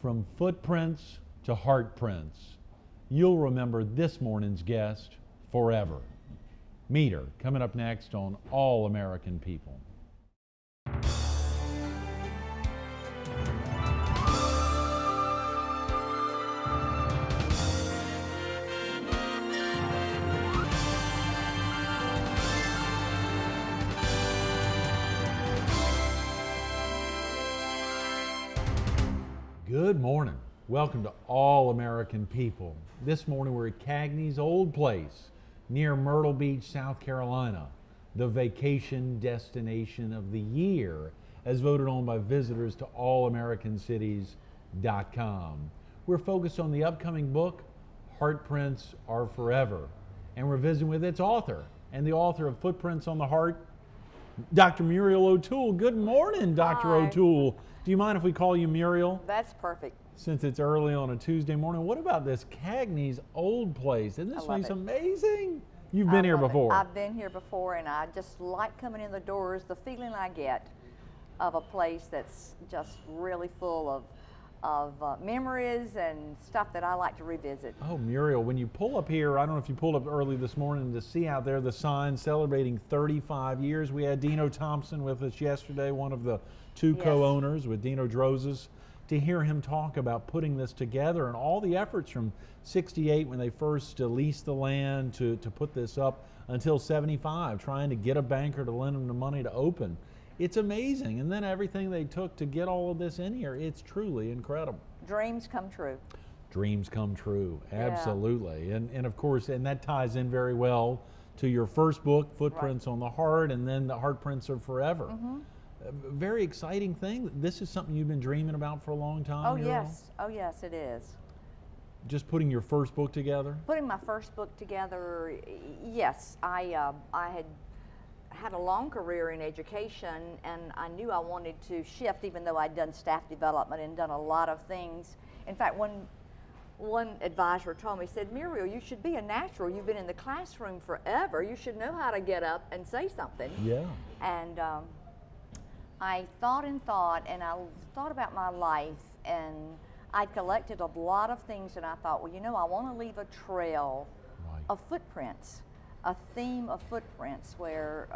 From footprints to heartprints, you'll remember this morning's guest forever. Meet her coming up next on All American People. Good morning. Welcome to All American People. This morning we're at Cagney's old place near Myrtle Beach, South Carolina, the vacation destination of the year as voted on by visitors to allamericancities.com. We're focused on the upcoming book, Heartprints Are Forever, and we're visiting with its author and the author of Footprints on the Heart, Dr. Muriel O'Tuel. Good morning, Dr. Hi. O'Tuel. Do you mind if we call you Muriel? That's perfect. Since it's early on a Tuesday morning, what about this Cagney's old place? Isn't this place amazing? You've been here before. I've been here before, and I just like coming in the doors, the feeling I get of a place that's just really full of memories and stuff that I like to revisit. Oh, Muriel, when you pull up here, I don't know if you pulled up early this morning to see out there the sign celebrating 35 years. We had Dino Thompson with us yesterday, one of the two co-owners with Dino Drozes, to hear him talk about putting this together and all the efforts from 68 when they first leased the land to put this up until 75, trying to get a banker to lend them the money to open. It's amazing. And then everything they took to get all of this in here, it's truly incredible. Dreams come true. Dreams come true, Yeah. absolutely. And of course, and that ties in very well to your first book, Footprints on the Heart, and then the Heartprints Are Forever. Mm-hmm. A very exciting thing. This is something you've been dreaming about for a long time, Oh, Muriel? yes. Oh, yes, it is. Just putting your first book together? Putting my first book together, yes. I had a long career in education, and I knew I wanted to shift, even though I'd done staff development and done a lot of things. In fact, one advisor told me, said, Muriel, you should be a natural. You've been in the classroom forever. You should know how to get up and say something. Yeah. And I thought and thought about my life, and I collected a lot of things, and I thought, well, you know, I want to leave a trail of footprints, a theme of footprints where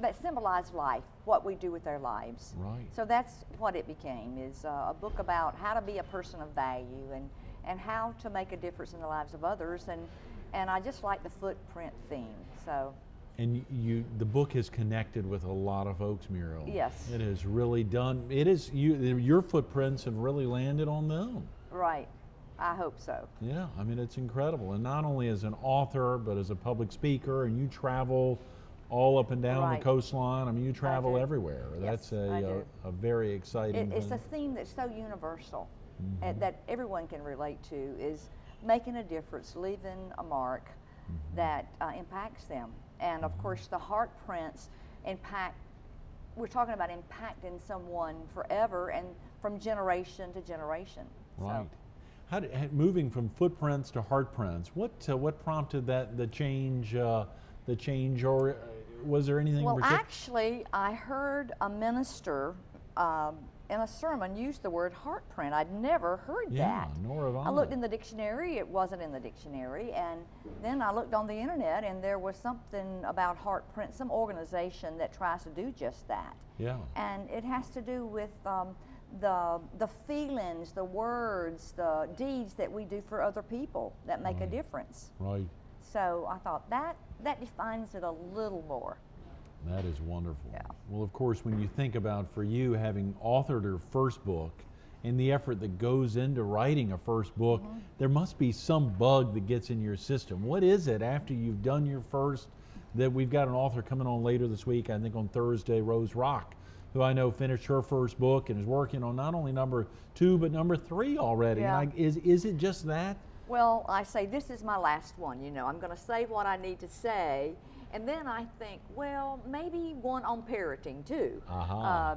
that symbolize life, what we do with our lives. Right. So that's what it became, is a book about how to be a person of value and how to make a difference in the lives of others, and I just like the footprint theme. So. And the book has connected with a lot of folks, Muriel. Yes. It has really done, your footprints have really landed on them. Right. I hope so. Yeah, I mean, it's incredible. And not only as an author, but as a public speaker, and you travel all up and down the coastline. I mean, you travel everywhere. Yes, That's a very exciting It's thing. a theme that's so universal, that everyone can relate to, is making a difference, leaving a mark that impacts them. And of course, the Heartprints impact, we're talking about impacting someone forever and from generation to generation. Right. So. Moving from footprints to heartprints, what prompted the change, or was there anything in Well, particular? actually, I heard a minister in a sermon use the word heartprint. I'd never heard that. Nor have I. I looked in the dictionary, it wasn't in the dictionary, and then I looked on the internet, and there was something about Heartprint, some organization that tries to do just that. Yeah. And it has to do with the feelings, the words, the deeds that we do for other people that make a difference. Right. So I thought that defines it a little more. That is wonderful. Yeah. Well, of course, when you think about, for you, having authored your first book and the effort that goes into writing a first book, there must be some bug that gets in your system. What is it after you've done your first, that we've got an author coming on later this week, I think on Thursday, Rose Rock, who I know finished her first book and is working on not only number 2, but number 3 already. Yeah. And is it just that? Well, I say, this is my last one, you know. I'm going to say what I need to say, and then I think, well, maybe one on parenting too,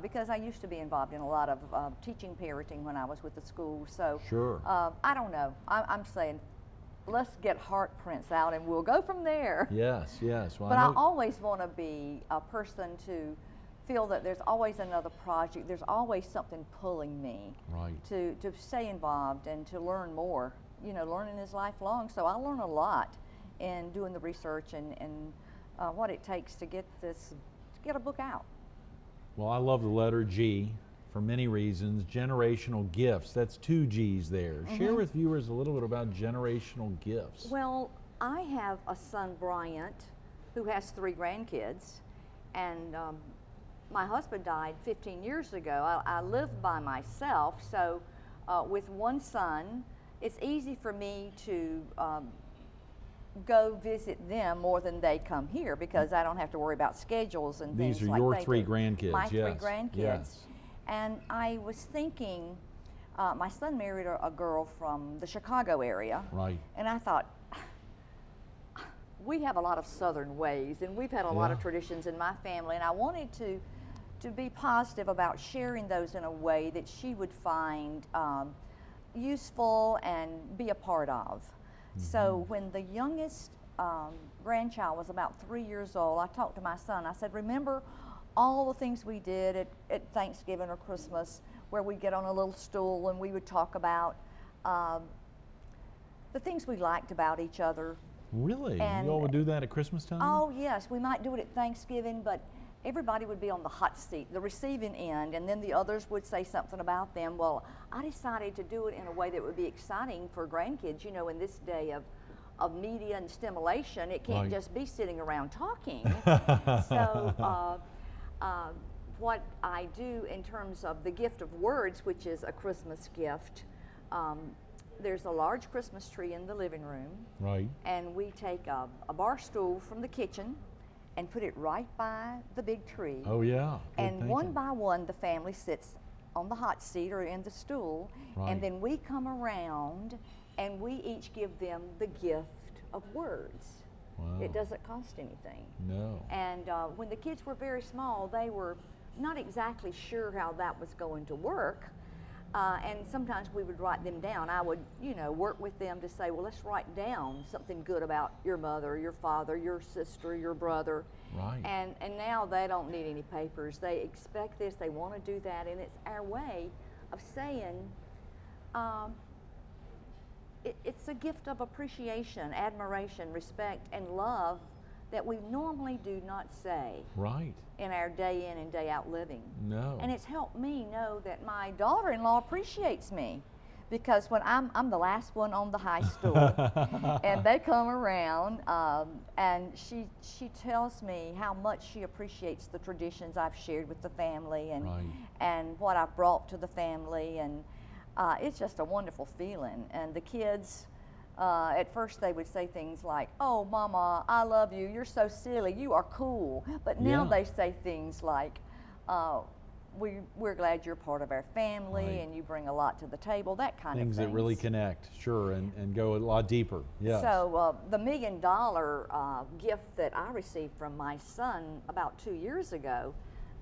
because I used to be involved in a lot of teaching parenting when I was with the school. So sure. I don't know. I'm saying, let's get Heartprints out, and we'll go from there. Yes, yes. Well, But I always want to be a person to feel that there's always another project. There's always something pulling me to stay involved and to learn more. You know, learning is lifelong, so I learn a lot in doing the research and what it takes to get a book out. Well, I love the letter G for many reasons. Generational gifts, that's 2 G's there. Share with viewers a little bit about generational gifts. Well, I have a son, Bryant, who has 3 grandkids, and my husband died 15 years ago. I live by myself, so with one son, it's easy for me to go visit them more than they come here because I don't have to worry about schedules and things like that. These are your 3 grandkids, My yes. 3 grandkids. Yes. And I was thinking, my son married a girl from the Chicago area. Right. And I thought, we have a lot of Southern ways, and we've had a lot of traditions in my family, and I wanted to be positive about sharing those in a way that she would find useful and be a part of. So when the youngest grandchild was about 3 years old, I talked to my son. I said, remember all the things we did at Thanksgiving or Christmas where we'd get on a little stool and we would talk about the things we liked about each other. Really? And you all would do that at Christmas time? Oh, yes. We might do it at Thanksgiving, but everybody would be on the hot seat, the receiving end, and then the others would say something about them. Well, I decided to do it in a way that would be exciting for grandkids. You know, in this day of media and stimulation, it can't just be sitting around talking. So what I do in terms of the gift of words, which is a Christmas gift, there's a large Christmas tree in the living room. Right. And we take a bar stool from the kitchen and put it right by the big tree. Oh, yeah. And one by one, the family sits on the hot seat or in the stool, and then we come around and we each give them the gift of words. Wow. It doesn't cost anything. No. And when the kids were very small, they were not exactly sure how that was going to work. And sometimes we would write them down. I would, you know, work with them to say, well, let's write down something good about your mother, your father, your sister, your brother. Right. And now they don't need any papers. They expect this, they want to do that, and it's our way of saying, it's a gift of appreciation, admiration, respect, and love that we normally do not say in our day in and day out living. No. And it's helped me know that my daughter-in-law appreciates me, because when I'm the last one on the high stool and they come around and she tells me how much she appreciates the traditions I've shared with the family and what I've brought to the family, and it's just a wonderful feeling. And the kids, at first they would say things like, oh, Mama, I love you, you're so silly, you are cool. But now they say things like, we're glad you're part of our family and you bring a lot to the table, that kind of things. Things that really connect, sure, and go a lot deeper, yes. So the $1 million gift that I received from my son about 2 years ago,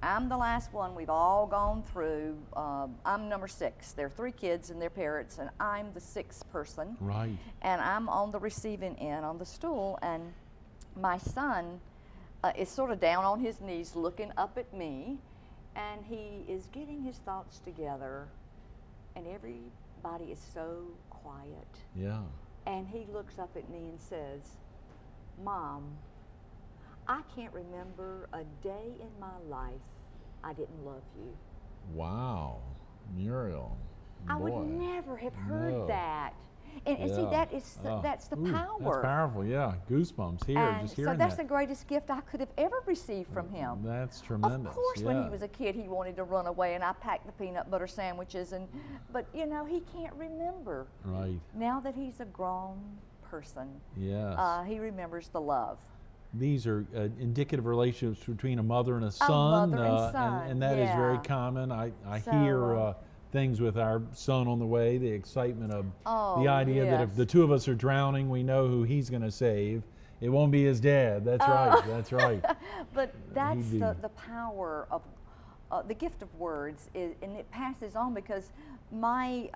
I'm the last one we've all gone through. I'm number 6. There are 3 kids and their parents, and I'm the 6th person. Right. And I'm on the receiving end on the stool, and my son is sort of down on his knees looking up at me, and he is getting his thoughts together, and everybody is so quiet. Yeah. And he looks up at me and says, Mom, I can't remember a day in my life I didn't love you. Wow, Muriel. I would never have heard that. And see, that's the power. That's powerful, yeah. Goosebumps here, and just hearing so that's that. the greatest gift I could have ever received from him. That's tremendous. Of course, when he was a kid, he wanted to run away, and I packed the peanut butter sandwiches, but you know, he can't remember. Right. Now that he's a grown person, yes. He remembers the love. These are indicative relationships between a mother and a son, mother and son, and that is very common. I hear things with our son on the way, the excitement of the idea that if the 2 of us are drowning, we know who he's going to save. It won't be his dad. That's right. That's right. But that's the power of the gift of words, and it passes on, because my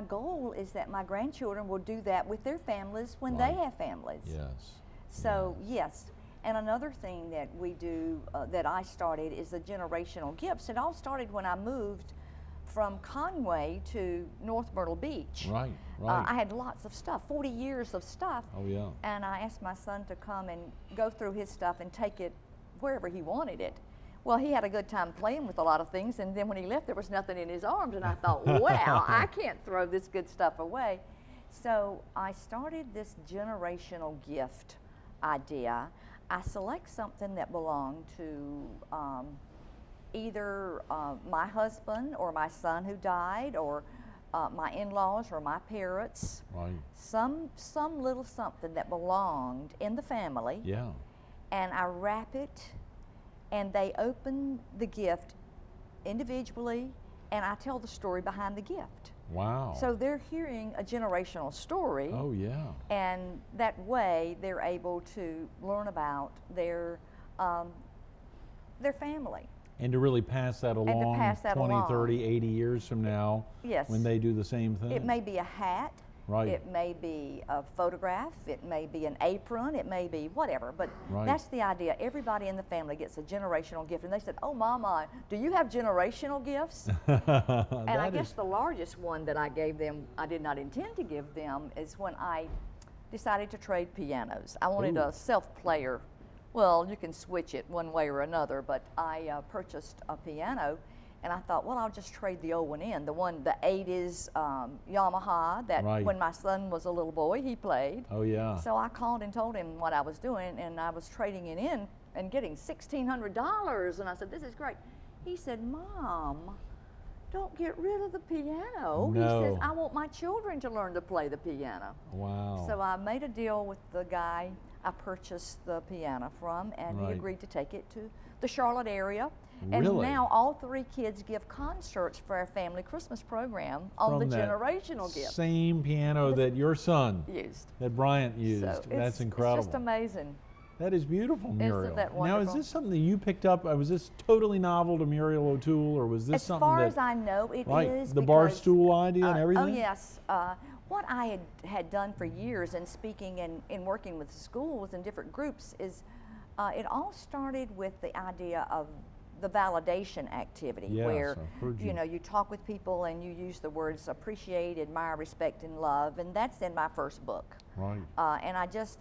goal is that my grandchildren will do that with their families when they have families. Yes. So yes, And another thing that we do, that I started, is the generational gifts. It all started when I moved from Conway to North Myrtle Beach. Right, right. I had lots of stuff, 40 years of stuff. Oh, yeah. And I asked my son to come and go through his stuff and take it wherever he wanted it. Well, he had a good time playing with a lot of things, and then when he left, there was nothing in his arms, and I thought, wow, I can't throw this good stuff away. So I started this generational gift idea. I select something that belonged to either my husband or my son who died, or my in-laws or my parents. Right. Some little something that belonged in the family. Yeah. And I wrap it, and they open the gift individually, and I tell the story behind the gift. Wow. So they're hearing a generational story. Oh, yeah. And that way they're able to learn about their family. And to really pass that along, And to pass that 20, along. 30, 80 years from now, Yes. when they do the same thing. It may be a hat. Right. It may be a photograph. It may be an apron. It may be whatever. But Right. that's the idea. Everybody in the family gets a generational gift. And they said, oh, Mama, do you have generational gifts? And I guess the largest one that I gave them, I did not intend to give them, is when I decided to trade pianos. I wanted Ooh. a self-player. Well, you can switch it one way or another, but I purchased a piano, and I thought, well, I'll just trade the old one in, the 80s Yamaha that Right. when my son was a little boy, he played. Oh, yeah. So I called and told him what I was doing, and I was trading it in and getting $1,600, and I said, this is great. He said, Mom, don't get rid of the piano. No. He says, I want my children to learn to play the piano. Wow. So I made a deal with the guy I purchased the piano from, and Right. he agreed to take it to the Charlotte area. And Really? now all 3 kids give concerts for our family Christmas program on From the that generational gift same piano that your son, used. that Bryant used. So That's incredible. It's just amazing. That is beautiful, Muriel. that Now, is wonderful? this something that you picked up? Was this totally novel to Muriel O'Tuel, or was this As something far that, as I know, it right, is the because, barstool idea and everything? Oh, yes. What I had done for years in speaking and in working with schools and different groups is it all started with the idea of the validation activity, Yes, where I've heard you. you talk with people and you use the words appreciate, admire, respect, and love, and that's in my first book. Right. And I just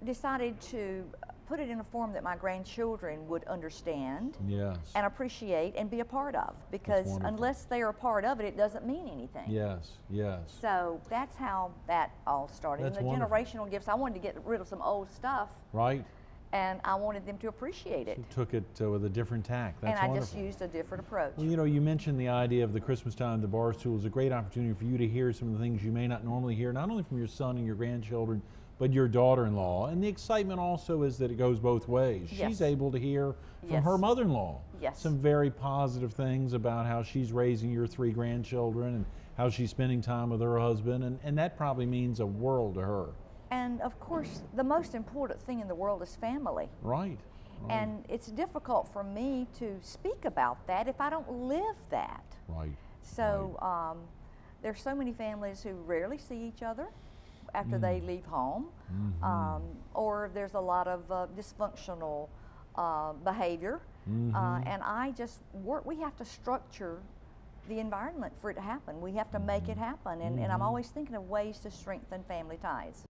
decided to put it in a form that my grandchildren would understand Yes. and appreciate and be a part of, because wonderful. unless they're a part of it, it doesn't mean anything. Yes, yes. So that's how that all started. That's and the wonderful. generational gifts, I wanted to get rid of some old stuff, Right. and I wanted them to appreciate it. You took it with a different tack. That's And I wonderful. just used a different approach. Well, you mentioned the idea of the Christmas time, the barstool is a great opportunity for you to hear some of the things you may not normally hear, not only from your son and your grandchildren, but your daughter-in-law. And the excitement also is that it goes both ways. Yes. She's able to hear from Yes. her mother-in-law Yes. some very positive things about how she's raising your 3 grandchildren and how she's spending time with her husband, and that probably means a world to her. And of course, the most important thing in the world is family. Right. And it's difficult for me to speak about that if I don't live that. Right. So there's so many families who rarely see each other after they leave home, or there's a lot of dysfunctional behavior, and I just work. We have to structure the environment for it to happen. We have to make it happen, and I'm always thinking of ways to strengthen family ties.